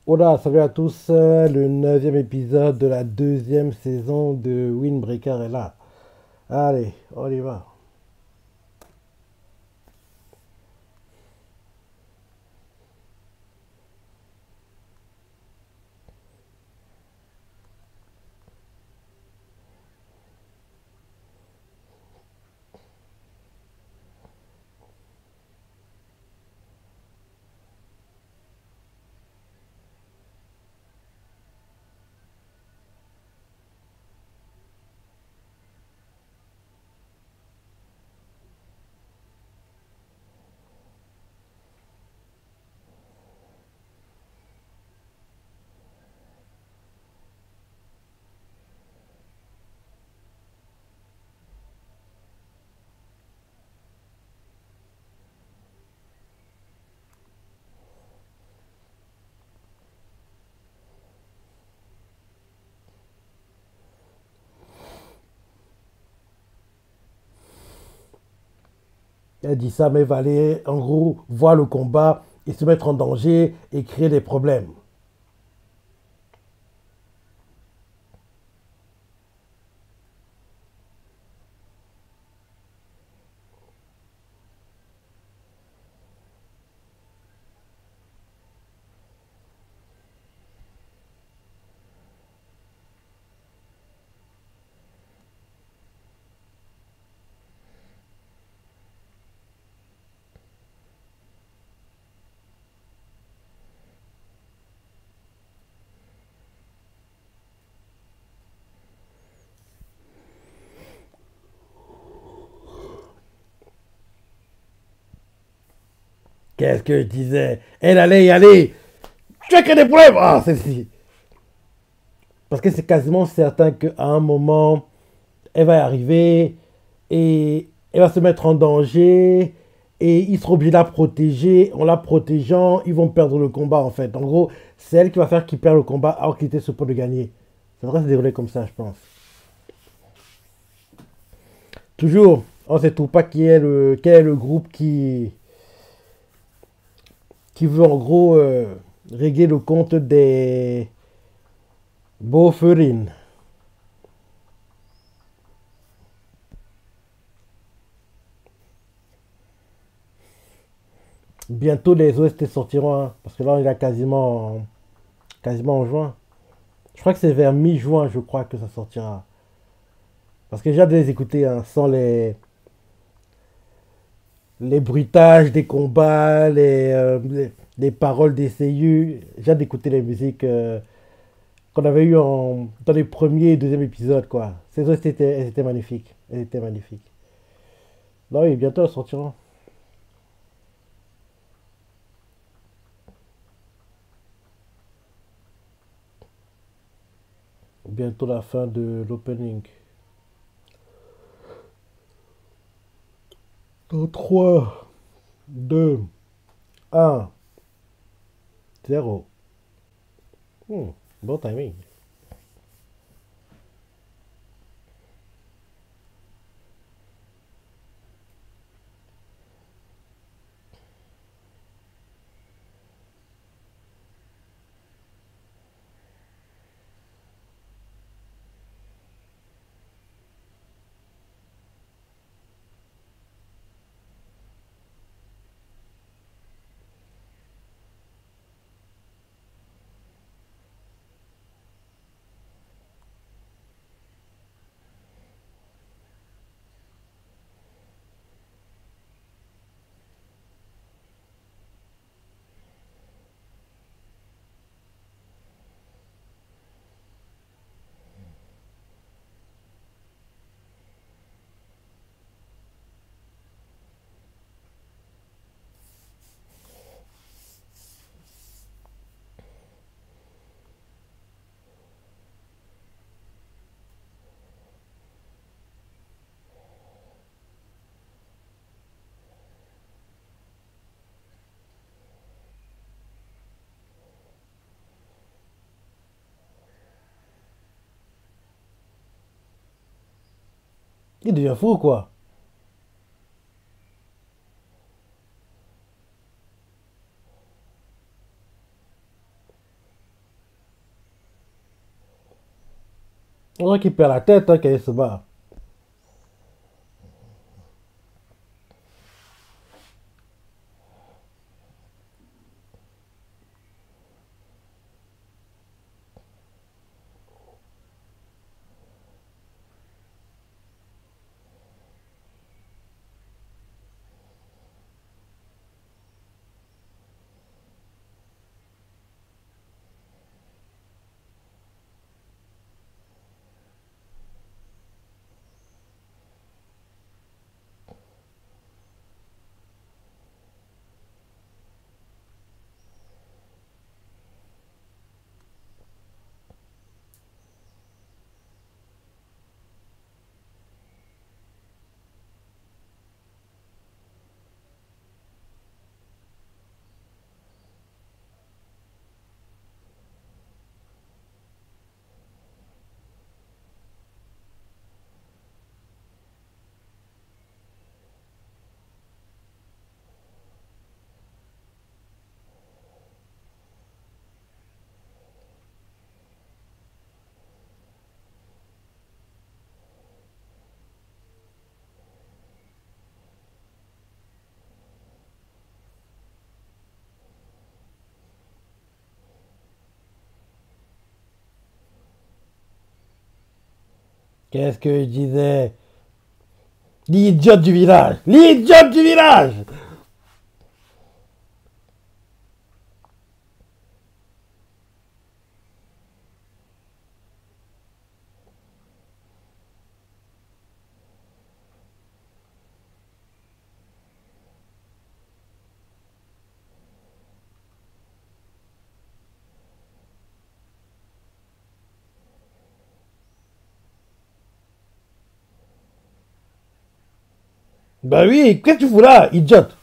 Hola, salut à tous. Le neuvième épisode de la deuxième saison de Windbreaker est là. Allez, on y va. Elle dit ça, mais va aller, en gros, voir le combat et se mettre en danger et créer des problèmes. Qu'est-ce que je disais? Elle allait y aller. Tu as créé des problèmes. Ah, celle-ci. Parce que c'est quasiment certain qu'à un moment, elle va y arriver et elle va se mettre en danger et ils seront obligés de la protéger. En la protégeant, ils vont perdre le combat en fait. En gros, c'est elle qui va faire qu'ils perdent le combat alors qu'il était sur le point de gagner. Ça devrait se dérouler comme ça, je pense. Toujours, on ne sait tout pas quel est le groupe qui veut en gros régler le compte des Beauferines. Bientôt les OST sortiront, hein, parce que là on est quasiment en juin. Je crois que c'est vers mi-juin, je crois que ça sortira. Parce que j'ai hâte de les écouter hein, sans les bruitages des combats, les paroles des seiyuu. J'ai hâte d'écouter les musiques qu'on avait eues dans les premiers et deuxièmes épisodes. Quoi. Ces autres, elles étaient magnifiques. Elles étaient magnifiques. Non, oui, bientôt elles sortiront. Bientôt la fin de l'opening. Dans 3, 2, 1, 0. Bon timing. Il devient fou, quoi. On dirait qu'il perd la tête hein, quand il se bat. Qu'est-ce que je disais? L'idiote du village! L'idiote du village! Bah oui, qu'est-ce que tu fous là, idiote?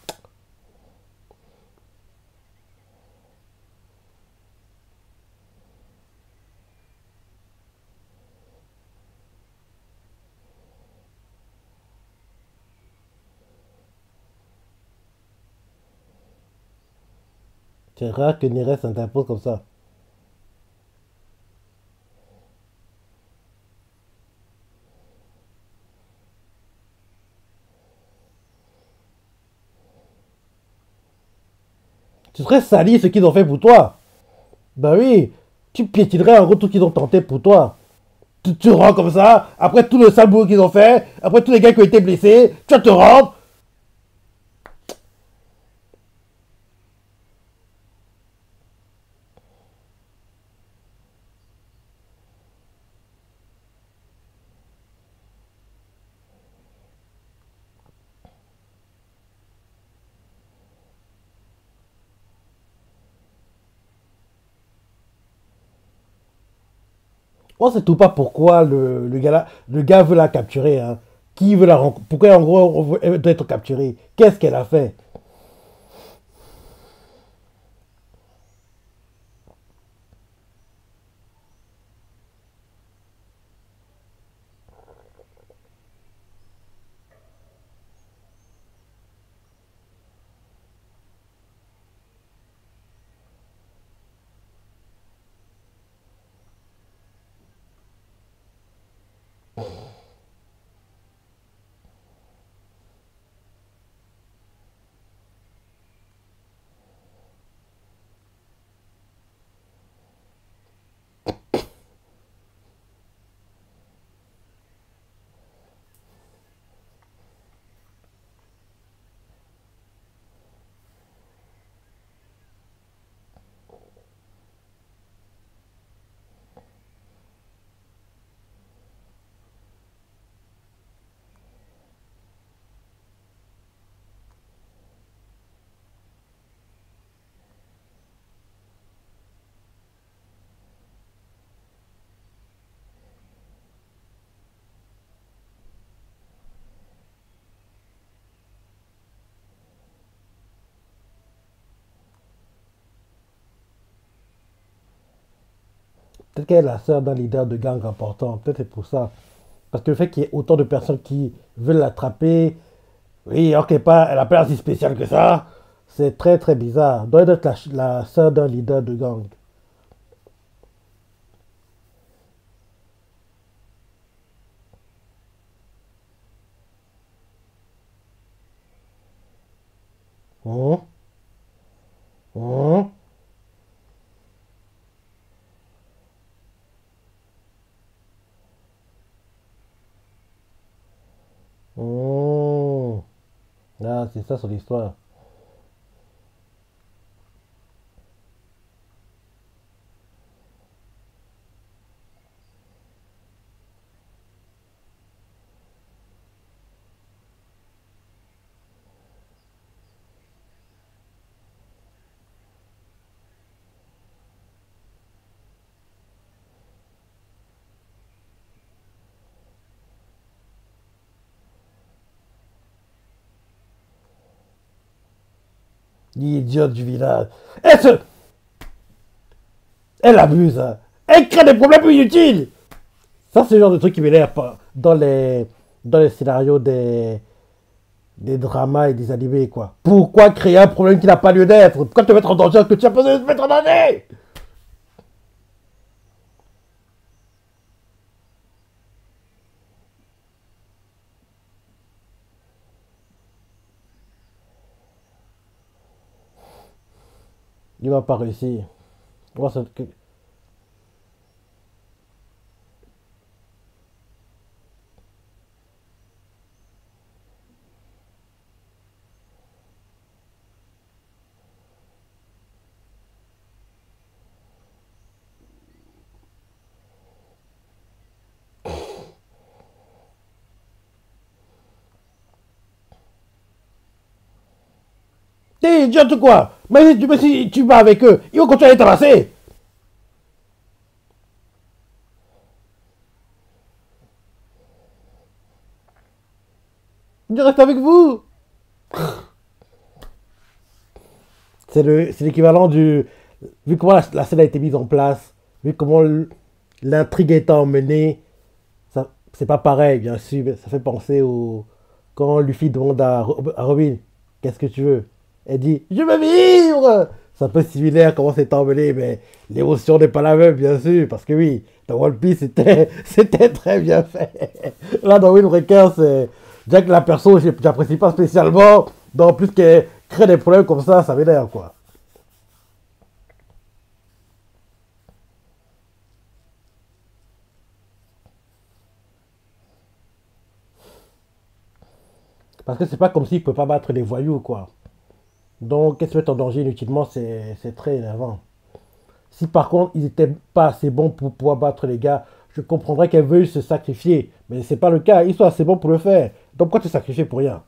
C'est rare que Neres s'interpose comme ça. Tu serais sali ce qu'ils ont fait pour toi. Bah oui, tu piétinerais en gros tout ce qu'ils ont tenté pour toi. Tu rends comme ça, après tout le sale boulot qu'ils ont fait, après tous les gars qui ont été blessés, tu vas te rendre. On sait tout pas pourquoi le gars veut la capturer. Hein. Qui veut la rencontrer? Pourquoi en gros elle doit être capturée? Qu'est-ce qu'elle a fait? Peut-être qu'elle est la sœur d'un leader de gang important. Peut-être c'est pour ça. Parce que le fait qu'il y ait autant de personnes qui veulent l'attraper, oui, alors elle n'a pas l'air si spéciale que ça, c'est très très bizarre. Doit être la sœur d'un leader de gang. Hum, hum, hum. Ah, c'est ça son histoire. L'idiote du village. Elle abuse, hein. Elle crée des problèmes inutiles. Ça, c'est le genre de truc qui m'énerve pas dans les scénarios des dramas et des animés, quoi. Pourquoi créer un problème qui n'a pas lieu d'être? Pourquoi te mettre en danger alors que tu as pas besoin de te mettre en danger? Il va pas réussir. Moi, t'es idiot ou quoi? Mais si tu vas avec eux, ils vont continuer à les tabasser. Je reste avec vous. C'est l'équivalent du. Vu comment la scène a été mise en place, vu comment l'intrigue est emmenée, ça, c'est pas pareil, bien sûr. Mais ça fait penser au. Quand Luffy demande à Robin, qu'est-ce que tu veux? Elle dit, je veux vivre. C'est un peu similaire comment c'est emmené, mais l'émotion n'est pas la même, bien sûr. Parce que oui, dans One Piece, c'était très bien fait. Là, dans Windbreaker, c'est. Déjà que la perso, j'apprécie pas spécialement. Donc, en plus qu'elle crée des problèmes comme ça m'énerve, quoi. Parce que c'est pas comme s'ils ne pouvaient pas battre les voyous, quoi. Donc, qu'est-ce qui se met en danger inutilement, c'est très énervant. Si par contre, ils n'étaient pas assez bons pour pouvoir battre les gars, je comprendrais qu'elles veuillent se sacrifier. Mais c'est pas le cas, ils sont assez bons pour le faire. Donc, pourquoi te sacrifier pour rien?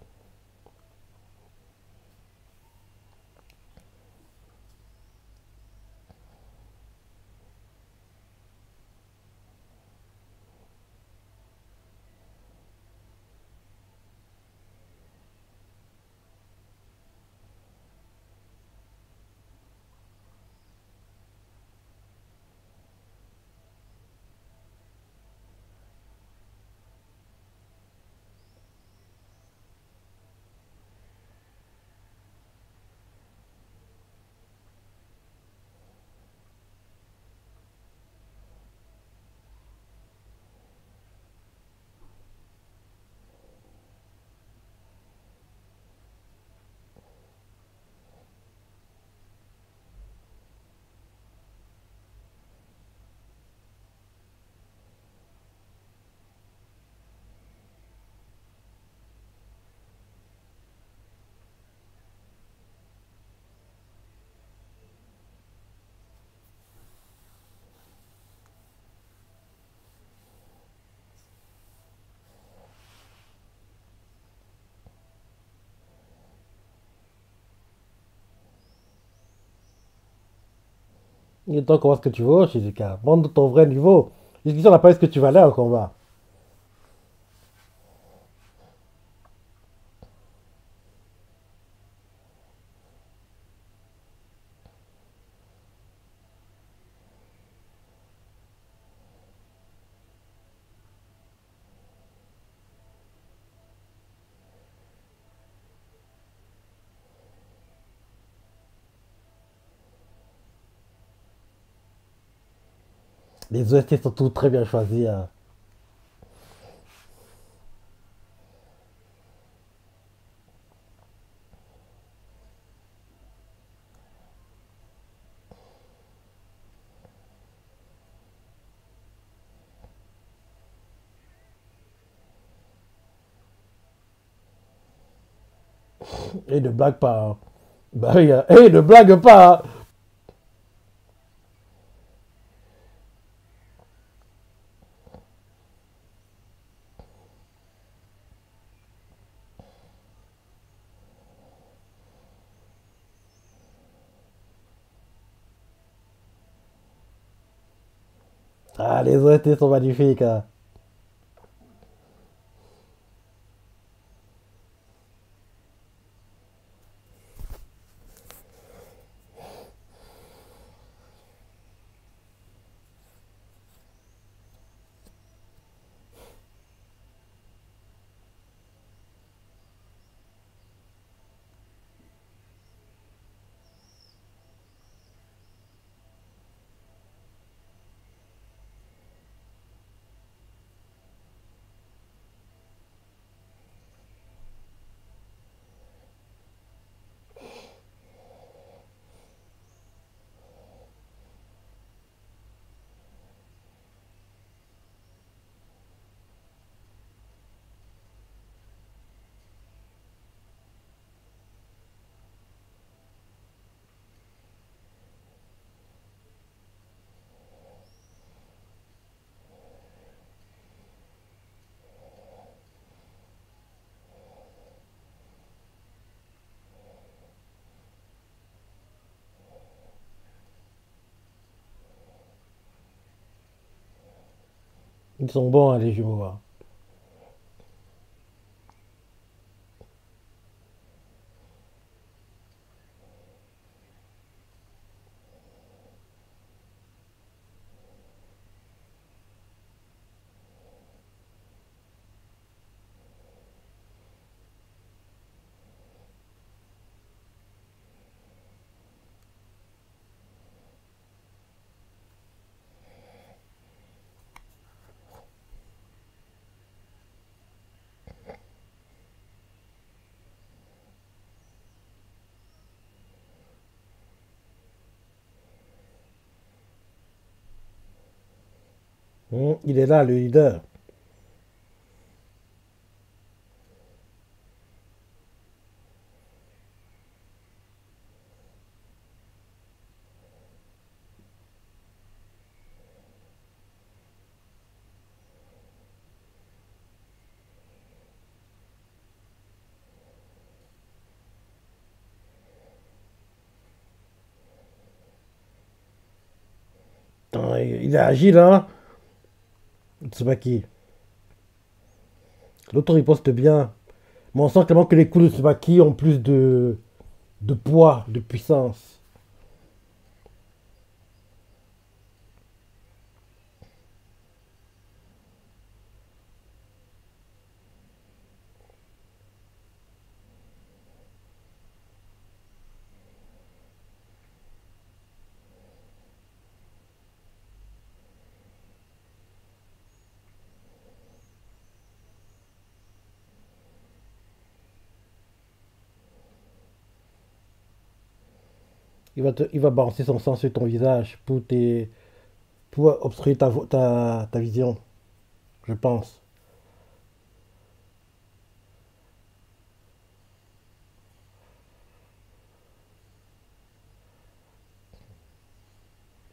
Et donc, comment est-ce que tu veux, Shizuka? Montre ton vrai niveau. Jusqu'ici, on n'a pas eu ce que tu valais en combat. Les OST sont tous très bien choisis, hein. Et ne blague pas. Hein. Bah oui, hein. Et ne blague pas. Hein. Ah, les OST sont magnifiques. Hein. Ils sont bons, hein, les jumeaux. Hein. Il est là, le leader. Attends, il est agile, hein. Tsubaki. L'autre riposte bien. Mais on sent clairement que les coups de Tsubaki ont plus de poids, de puissance. Il va balancer son sang sur ton visage pour obstruer ta vision, je pense.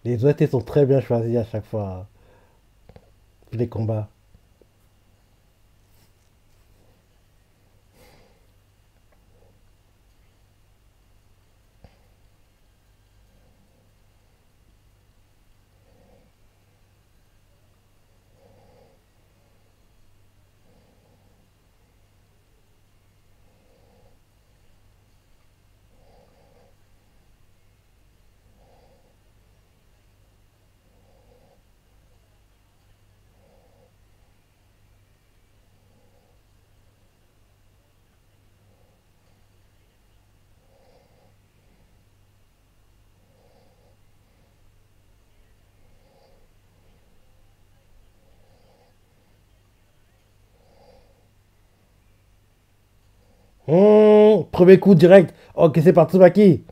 Les OST sont très bien choisis à chaque fois, les combats. Premier coup direct. Ok, c'est par Tsubaki.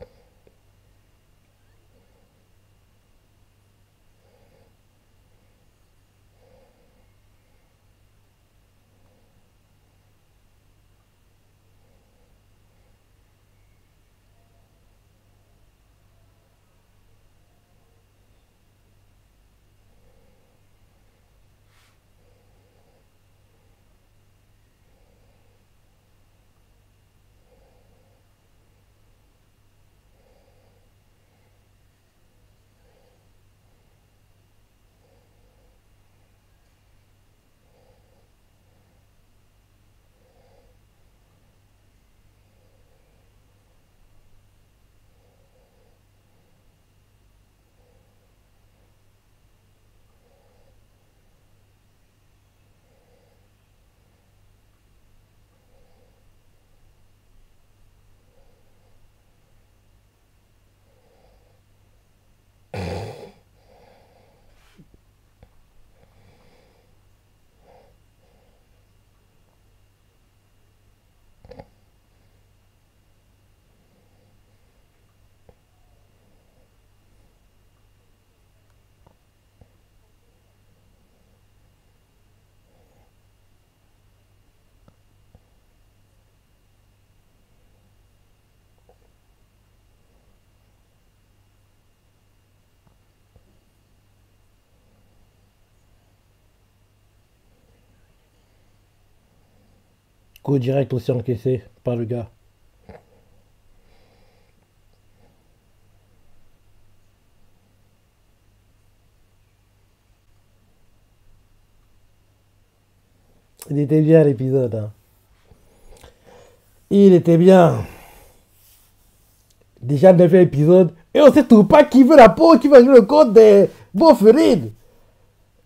Coup direct aussi encaissé par le gars. Il était bien l'épisode, hein. Il était bien. Déjà 9 épisodes. Et on sait toujours pas qui veut la peau, qui va jouer le compte des Boffrines.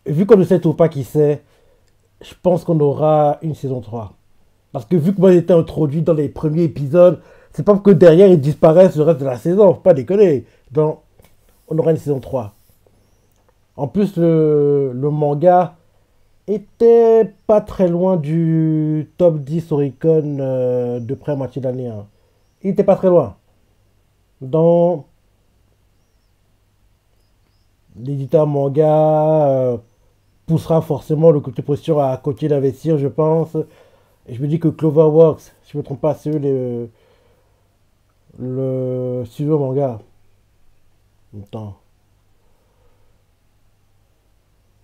Vu qu'on ne sait toujours pas qui c'est, je pense qu'on aura une saison 3. Parce que vu que moi j'étais introduit dans les premiers épisodes, c'est pas que derrière ils disparaissent le reste de la saison, faut pas déconner. Donc on aura une saison 3. En plus le manga était pas très loin du top 10 Oricon de près à moitié d'année, hein. Il était pas très loin. Donc l'éditeur manga poussera forcément le côté position à continuer d'investir, je pense. Et je me dis que Cloverworks, si je ne me trompe pas, c'est eux le studio manga. Attends.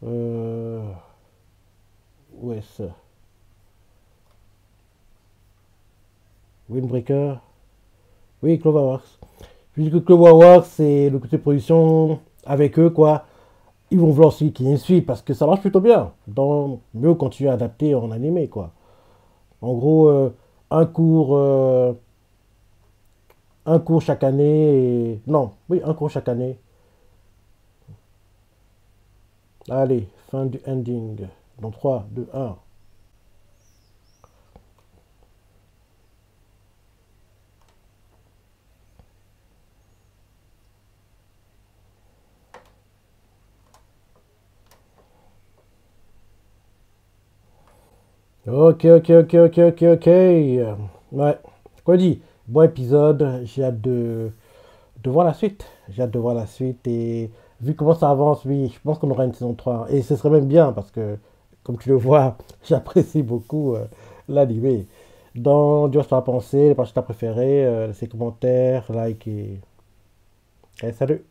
Euh, où est-ce? Windbreaker. Oui, Cloverworks. Je me dis que Cloverworks, c'est le côté production avec eux, quoi. Ils vont vouloir celui qui suit parce que ça marche plutôt bien. Donc, mieux continuer à adapter en animé, quoi. En gros, un cours, euh, un cours chaque année. Non, oui, un cours chaque année. Allez, fin du ending. Dans 3, 2, 1. Ok, ok, ok, ok, ok, ok. Ouais, quoi dit? Bon épisode. J'ai hâte de voir la suite. J'ai hâte de voir la suite. Et vu comment ça avance, oui, je pense qu'on aura une saison 3. Et ce serait même bien parce que, comme tu le vois, j'apprécie beaucoup l'animé. Donc, dis-moi ce que tu as pensé, les parties que tu as préférées, laissez commentaires, like et salut!